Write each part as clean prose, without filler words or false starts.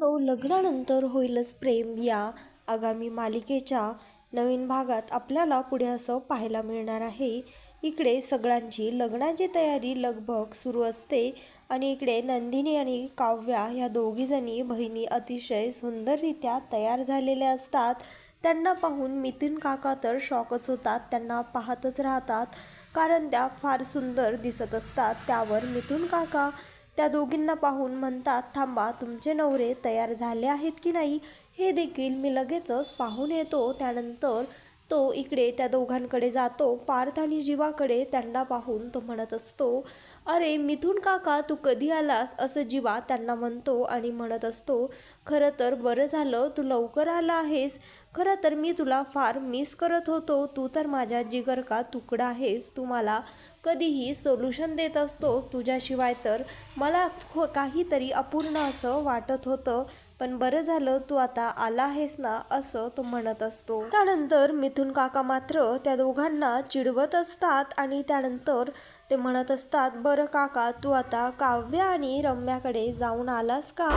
लग्नानंतर होईलच प्रेम या आगामी मालिकेच्या नवीन भागात आपल्याला पुढे असं पाहायला मिळणार आहे. इकडे सगळ्यांची लग्नाची तयारी लगबग सुरू असते आणि इकडे नंदिनी आणि काव्या या दोघीजणी बहिणी अतिशय सुंदररित्या तयार झालेल्या असतात. त्यांना पाहून मिथुन काका तर शॉकच होतात. त्यांना पाहतच राहतात कारण त्या फार सुंदर दिसत असतात. त्यावर मिथुन काका त्या दोघींना पाहून म्हणतात, थांबा, तुमचे नवरे तयार झाले आहेत की नाही हे देखील मी लगेचच पाहून येतो. त्यानंतर तो इकडे त्या दोघांकडे जातो. पार्थ आणि जीवाकडे त्यांना पाहून तो म्हणत असतो, अरे मिथुन काका, तू कधी आलास, असं जीवा त्यांना म्हणतो आणि म्हणत असतो, खरं तर बरं झालं तू लवकर आला आहेस. खरं तर मी तुला फार मिस करत होतो. तू तर माझ्या जिगर का तुकडा आहेस. तू मला कधीही सोल्युशन देत असतोस. तुझ्याशिवाय तर मला काहीतरी अपूर्ण असं वाटत होतं. पण बरं झालं तू आता आला आहेस ना, असं तो म्हणत असतो. त्यानंतर मिथुन काका मात्र त्या दोघांना चिडवत असतात आणि त्यानंतर ते म्हणत असतात, बरं काका, तू आता काव्य आणि रम्याकडे जाऊन आलास का?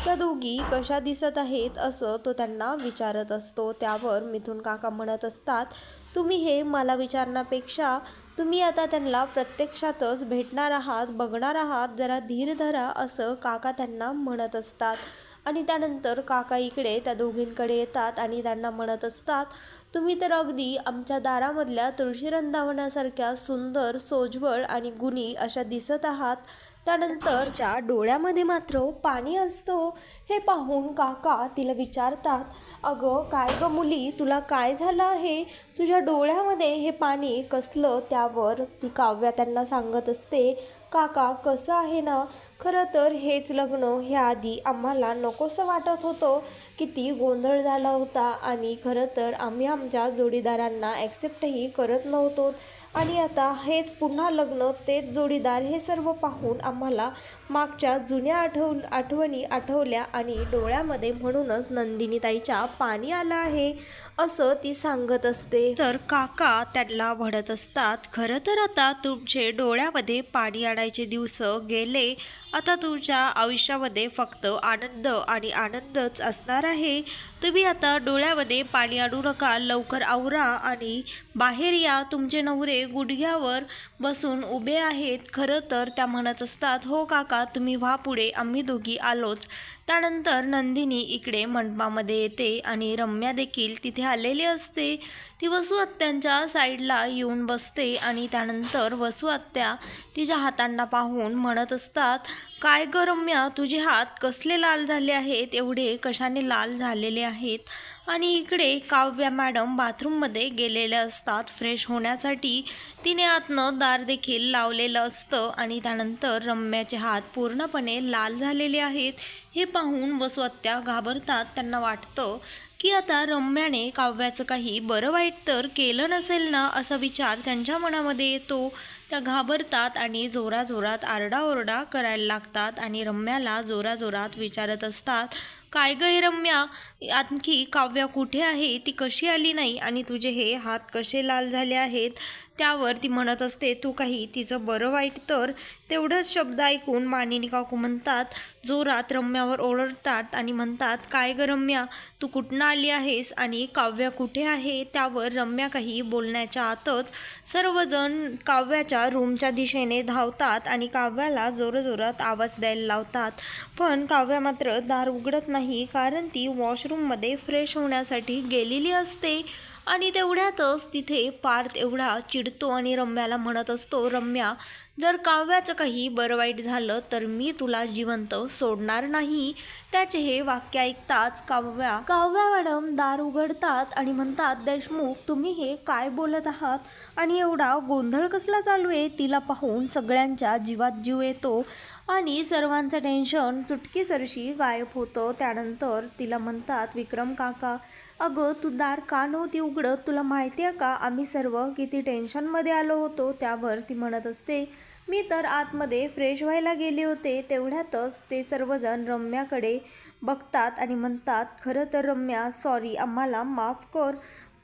त्या दोघी कशा दिसत आहेत असं तो त्यांना विचारत असतो. त्यावर मिथुन काका म्हणत असतात, तुम्ही हे मला विचारण्यापेक्षा तुम्ही आता त्यांना प्रत्यक्षातच भेटणार आहात, बघणार आहात, जरा धीर धरा, असं काका त्यांना म्हणत असतात. आणि त्यानंतर काका इकडे त्या दोघींकडे येतात आणि त्यांना म्हणत असतात, तुम्ही तर अगदी आमच्या दारामधल्या तुळशी वृंदावनासारख्या सुंदर, सोज्वळ आणि गुणी अशा दिसत आहात. त्यानंतर तिच्या डोळ्यामध्ये मात्र पाणी असतं. हे पाहून काका तिला विचारतात, अगं काय गं मुली, तुला काय झालं आहे? तुझ्या डोळ्यामध्ये हे पाणी कसलं? त्यावर ती काव्या त्यांना सांगत असते, काका कसं आहे ना, खरं तर हेच लग्न ह्याआधी आम्हाला नकोसं वाटत होतं. किती गोंधळ झाला होता आणि खरं तर आम्ही आमच्या जोडीदारांना ॲक्सेप्टही करत नव्हतो. आणि आता हेच पुन्हा लग्न, तेच जोडीदार, हे सर्व पाहून आम्हाला मागच्या जुन्या आठवणी आठवल्या आणि डोळ्यामध्ये म्हणूनच नंदिनीताईच्या पाणी आलं आहे, असं ती सांगत असते. तर काका त्याला म्हणत असतात, खरं तर आता तुमचे डोळ्यामध्ये पाणी आणायचे दिवस गेले. आता तुमच्या आयुष्यामध्ये फक्त आनंद आणि आनंदच असणार आहे. तुम्ही आता डोळ्यामध्ये पाणी आणू नका, लवकर आवरा आणि बाहेर या. तुमचे नवरे गुडघ्यावर बसून उभे आहेत. खरं तर त्या म्हणत असतात, हो काका, तुम्ही व्हा पुढे, आम्ही दोघी आलोच. त्यानंतर नंदिनी इकडे मंडपामध्ये येते आणि रम्या देखील तिथे आलेली असते. ती वसू आत्यांच्या साईडला येऊन बसते आणि त्यानंतर वसू आत्या तिच्या हातांना पाहून म्हणत असतात, काय ग रम्या, तुझे हात कसले लाल झाले आहेत, एवढे कशाने लाल झालेले आहेत? आणि इकडे काव्या मॅडम बाथरूममध्ये गेलेल्या असतात फ्रेश होण्यासाठी. तिने आतनं दार देखील लावलेलं असतं आणि त्यानंतर रम्याचे हात पूर्णपणे लाल झालेले आहेत. हे पाहून वसू आत्या घाबरतात. त्यांना वाटतं की आता रम्याने काव्याचं काही बरं वाईट तर केलं नसेल ना, असा विचार त्यांच्या मनामध्ये येतो. त्या घाबरतात आणि जोराजोरात आरडाओरडा करायला लागतात आणि रम्याला जोराजोरात विचारत असतात, काय गं हे रम्या, आणखी काव्या कुठे आहे? ती कशी आली नाही आणि तुझे हे हात कसे लाल झाले आहेत? त्यावर ती म्हणत असते, तू काही तिचं बरं वाईट तर. तेवढंच शब्द ऐकून मानिनी काकू म्हणतात, जोरात रम्यावर ओरडतात आणि म्हणतात, काय गं रम्या, तू कुठनं आली आहेस आणि काव्या कुठे आहे? त्यावर रम्या काही बोलण्याच्या आतच सर्वजण काव्याच्या रूमच्या दिशेने धावतात आणि काव्याला जोरजोरात आवाज द्यायला लावतात. पण काव्या मात्र दार उघडत नाही कारण ती वॉशरूममध्ये फ्रेश होण्यासाठी गेलेली असते. आणि तेवढ्यातच तिथे पार्थ एवढा चिडतो आणि रम्याला म्हणत असतो, रम्या, जर काव्याचं काही बरं वाईट झालं तर मी तुला जिवंत सोडणार नाही. त्याचे हे वाक्य ऐकताच काव्या मॅडम दार उघडतात आणि म्हणतात, देशमुख, तुम्ही हे काय बोलत आहात आणि एवढा गोंधळ कसला चालू आहे? तिला पाहून सगळ्यांच्या जीवात जीव येतो आणि सर्वांचं टेन्शन चुटकीसरशी गायब होतं. त्यानंतर तिला म्हणतात, विक्रम काका, अगं तू दार का नव्हती उघडत? तुला माहिती आहे का आम्ही सर्व किती टेन्शनमध्ये आलो होतो? त्यावर ती म्हणत असते, मी तर आतमध्ये फ्रेश व्हायला गेले होते. तेवढ्यातच ते सर्वजण रम्याकडे बघतात आणि म्हणतात, खरं तर रम्या, सॉरी, आम्हाला माफ कर.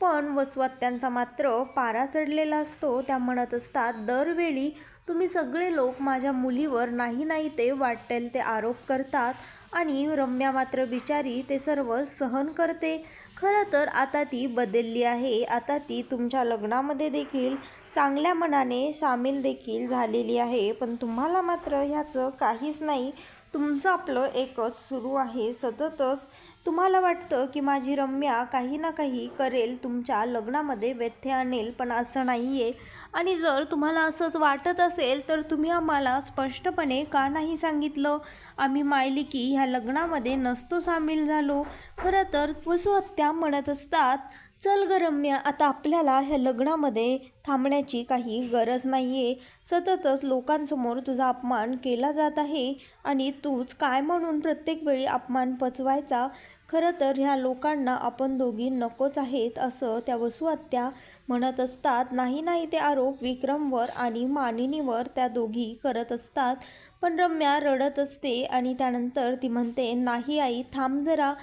पण वसू आत्यांचा मात्र पारा चढलेला असतो. त्या म्हणत असतात, दरवेळी तुम्ही सगळे लोक माझ्या मुलीवर नाही नाही ते वाटेल ते आरोप करतात आणि रम्या मात्र बिचारी ते सर्व सहन करते. खरं तर आता ती बदलली आहे. आता ती तुमच्या लग्नामध्ये देखील चांगल्या मनाने सामील देखील झालेली आहे. पण तुम्हाला मात्र ह्याचं काहीच नाही. तुमचं आपलं एकच सुरू आहे. सततच तुम्हाला वाटतं की माझी रम्या काही ना काही करेल, तुमच्या लग्नामध्ये व्यत्यय आणेल, पण असं नाही आहे. आणि जर तुम्हाला असंच वाटत असेल तर तुम्ही आम्हाला स्पष्टपणे का नाही सांगितलं? आम्ही मायलिकी ह्या लग्नामध्ये नसतो सामील झालो. खरं तर वसुहत्या म्हणत असतात, चल ग रम्या, आता आपल्याला ह्या लग्नामध्ये थांबण्याची काही गरज नाही आहे. सततच लोकांसमोर तुझा अपमान केला जात आहे आणि तूच काय म्हणून प्रत्येक वेळी अपमान पचवायचा. खरं तर ह्या लोकांना आपण दोघी नकोच आहेत असं त्या वसुहत्या म्हणत असतात. नाही ते आरोप विक्रमवर आणि मानिनीवर त्या दोघी करत असतात. पण रम्या रडत असते आणि त्यानंतर ती म्हणते, नाही आई, थांब जरा.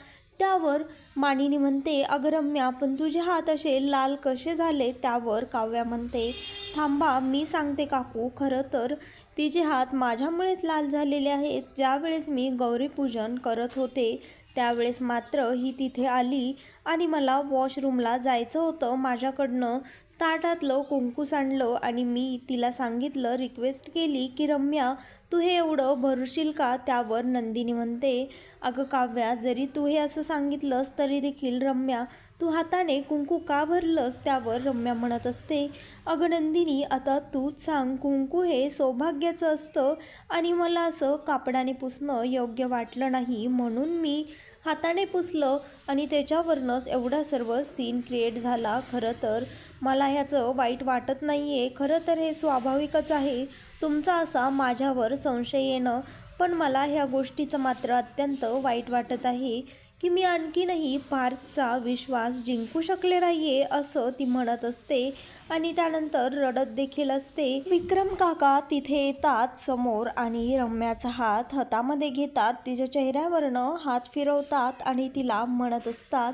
त्यावर मानिनी म्हणते, अगं रम्या, पण तुझे हात असे लाल कसे झाले? त्यावर काव्या म्हणते, थांबा, मी सांगते काकू. खरं तर तिचे हात माझ्यामुळेच लाल झालेले आहेत. ज्यावेळेस मी गौरीपूजन करत होते त्यावेळेस मात्र ही तिथे आली आणि मला वॉशरूमला जायचं होतं. माझ्याकडनं ताटातलं कुंकू सांडलं आणि मी तिला सांगितलं, रिक्वेस्ट केली की रम्या, तू हे एवढं भरशील का? त्यावर नंदिनी म्हणते, अगं काव्या, जरी तू हे असं सांगितलंस तरी देखील रम्या, तू हाताने कुंकू का भरलंस? त्यावर रम्या म्हणत असते, अगं नंदिनी, आता तूच सांग, कुंकू हे सौभाग्याचं असतं आणि मला असं कापडाने पुसणं योग्य वाटलं नाही, म्हणून मी हाताने पुसलं आणि त्याच्यावरनंच एवढा सर्व सीन क्रिएट झाला. खरं तर मला ह्याचं वाईट वाटत नाही आहे. खरं तर हे स्वाभाविकच आहे तुमचा असा माझ्यावर संशय येणं. पण मला ह्या गोष्टीचं मात्र अत्यंत वाईट वाटत आहे की मी आणखीनही पार्थचा विश्वास जिंकू शकले नाही आहे असं ती म्हणत असते आणि त्यानंतर रडत देखील असते. विक्रम काका तिथे येतात समोर आणि रम्याचा हात हातामध्ये घेतात, तिच्या चेहऱ्यावरनं हात फिरवतात आणि तिला म्हणत असतात,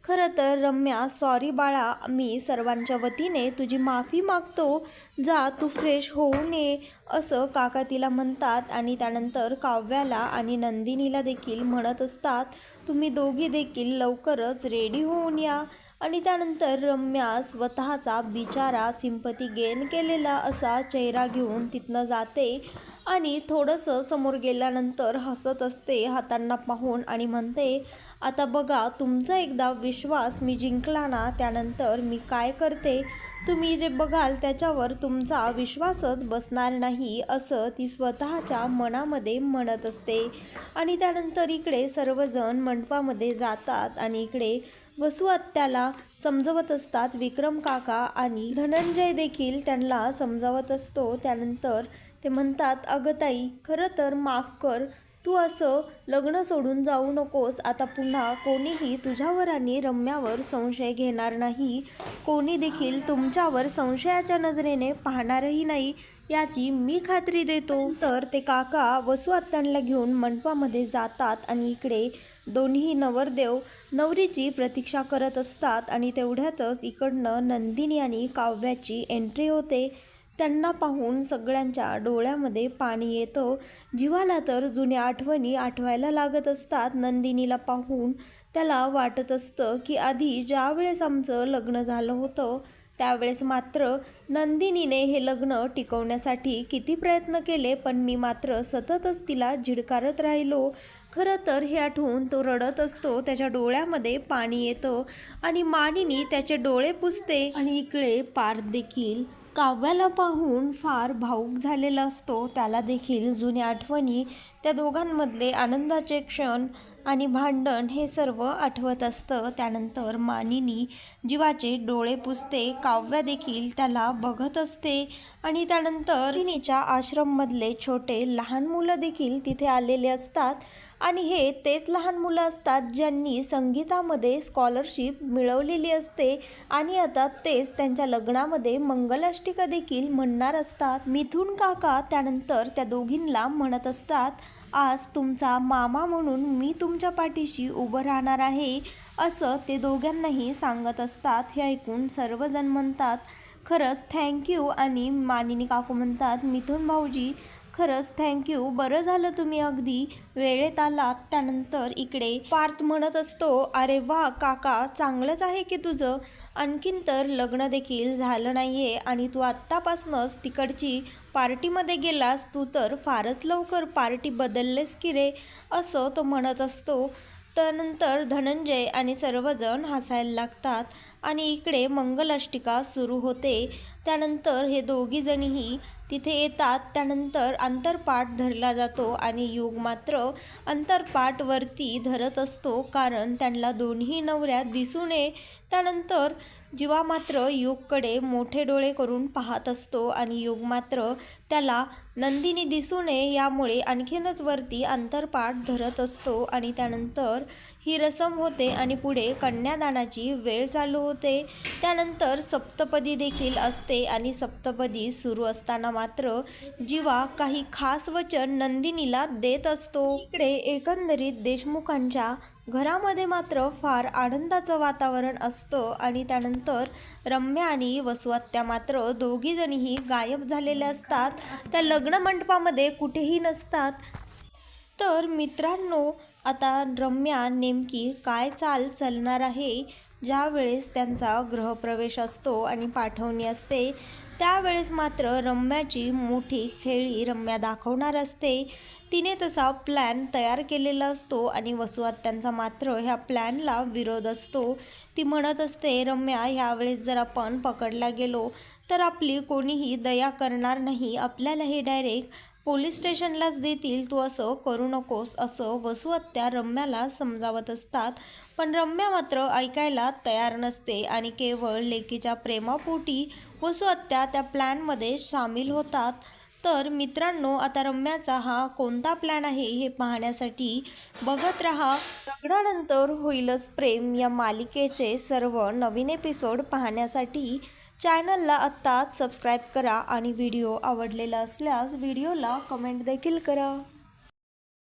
खरं तर रम्या, सॉरी बाळा, मी सर्वांच्या वतीने तुझी माफी मागतो. जा, तू फ्रेश होऊन ये असं काका तिला म्हणतात आणि त्यानंतर काव्याला आणि नंदिनीला देखील म्हणत असतात, तुम्ही दोघी देखील लवकरच रेडी होऊन या. आणि त्यानंतर रम्या स्वतःचा बिचारा सिंपती गेन केलेला असा चेहरा घेऊन तिथनं जाते आणि थोडंसं समोर गेल्यानंतर हसत असते हातांना पाहून आणि म्हणते, आता बघा, तुमचा एकदा विश्वास मी जिंकला ना, त्यानंतर मी काय करते तुम्ही जे बघाल त्याच्यावर तुमचा विश्वासच बसणार नाही असं ती स्वतःच्या मनामध्ये म्हणत असते. आणि त्यानंतर इकडे सर्वजण मंडपामध्ये जातात आणि इकडे वसुहत्याला समजवत असतात विक्रम काका आणि धनंजय देखील त्यांना समजावत असतो. त्यानंतर ते म्हणतात, अगं ताई, खरं तर माफ कर, तू असं लग्न सोडून जाऊ नकोस. आता पुन्हा कोणीही तुझ्यावर आणि रम्यावर संशय घेणार नाही. कोणी देखील तुमच्यावर संशयाच्या नजरेने पाहणारही नाही याची मी खात्री देतो. तर ते काका वसुहत्यांना घेऊन मंडपामध्ये जातात आणि इकडे दोन्ही नवरदेव नवरीची प्रतीक्षा करत असतात आणि तेवढ्यातच इकडनं नंदिनी आणि काव्याची एंट्री होते. त्यांना पाहून सगळ्यांच्या डोळ्यामध्ये पाणी येतं. जीवाला तर जुन्या आठवणी आठवायला लागत असतात. नंदिनीला पाहून त्याला वाटत असतं की आधी ज्या वेळेस आमचं लग्न झालं होतं त्यावेळेस मात्र नंदिनीने हे लग्न टिकवण्यासाठी किती प्रयत्न केले, पण मी मात्र सततच तिला झिडकारत राहिलो. खरं तर हे आठवून तो रडत असतो, त्याच्या डोळ्यामध्ये पाणी येतं आणि मानिनी त्याचे डोळे पुसते आणि इकडे पार्थ देखील काव्याला पाहून फार भावूक झालेला असतो. त्याला देखील जुन्या आठवणी, त्या दोघांमधले आनंदाचे क्षण आणि भांडण हे सर्व आठवत असतं. त्यानंतर मानिनी जीवाचे डोळे पुसते. काव्या देखील त्याला बघत असते आणि त्यानंतर तिनीच्या आश्रममधले छोटे लहान मुलं देखील तिथे आलेले असतात आणि हे तेच लहान मुलं असतात ज्यांनी संगीतामध्ये स्कॉलरशिप मिळवलेली असते आणि आता तेच त्यांच्या लग्नामध्ये मंगलाष्टिका देखील म्हणणार असतात. मिथुन काका त्यानंतर त्या दोघींना म्हणत असतात, आज तुमचा मामा म्हणून मी तुमच्या पाठीशी उभं राहणार आहे असं ते दोघांनाही सांगत असतात. हे ऐकून सर्वजण म्हणतात, खरंच थँक्यू. आणि मानिनी काकू म्हणतात, मिथुन भाऊजी, खरंच थँक्यू, बरं झालं तुम्ही अगदी वेळेत आलात. त्यानंतर इकडे पार्थ म्हणत असतो, अरे वा काका, चांगलंच आहे की तुझं. आणखीन तर लग्न देखील झालं नाहीये आणि तू आत्तापासूनच तिकडची पार्टीमध्ये गेलास. तू तर फारच लवकर पार्टी बदललेस की रे, असं तो म्हणत असतो. त्यानंतर धनंजय आणि सर्वजण हसायला लागतात आणि इकडे मंगलाष्टिका सुरू होते. त्यानंतर हे दोघीजणीही तिथे येतात. त्यानंतर अंतरपाठ धरला जातो आणि युग मात्र अंतरपाठ वरती धरत असतो, कारण त्यांना दोन्ही नवऱ्या दिसू नये. त्यानंतर जीवा मात्र युगकडे मोठे डोळे करून पाहत असतो आणि युग मात्र त्याला नंदिनी दिसू नये यामुळे आणखीनच वरती अंतरपाठ धरत असतो. आणि त्यानंतर ही रसम होते आणि पुढे कन्यादानाची वेळ चालू होते. त्यानंतर सप्तपदी देखील असते आणि सप्तपदी सुरू असताना मात्र जीवा काही खास वचन नंदिनीला देत असतो. इकडे एकंदरीत देशमुखांच्या घरामध्ये मात्र फार आनंदाचं वातावरण असतं आणि त्यानंतर रम्या आणि वसुआत्या मात्र दोघीजणीही गायब झालेल्या असतात. त्या लग्न मंडपामध्ये कुठेही नसतात. तर मित्रांनो, आता रम्या नेमकी काय चाल चालणार आहे? ज्या वेळेस त्यांचा गृहप्रवेश असतो आणि पाठवणी असते, त्यावेळेस मात्र रम्याची मोठी खेळी रम्या दाखवणार असते. तिने तसा प्लॅन तयार केलेला असतो आणि वसुआत्यांचा मात्र ह्या प्लॅनला विरोध असतो. ती म्हणत असते, रम्या, ह्यावेळेस जर आपण पकडला गेलो तर आपली कोणीही दया करणार नाही, आपल्यालाही डायरेक्ट पोलीस स्टेशनलाच देतील. तू असं करू नकोस, असं वसुआत्या रम्याला समजावत असतात. पण रम्या मात्र ऐकायला तयार नसते आणि केवळ लेकीच्या प्रेमापोटी वसुआत्या त्या प्लॅनमध्ये सामील होतात. तर मित्रांनो, आता रम्याचा हा कोणता प्लॅन आहे हे पाहण्यासाठी बघत राहा. लग्नानंतर होईलच प्रेम या मालिकेचे सर्व नवीन एपिसोड पाहण्यासाठी चॅनलला आत्ताच सबस्क्राईब करा आणि व्हिडिओ आवडलेला असल्यास व्हिडिओला कमेंट देखील करा.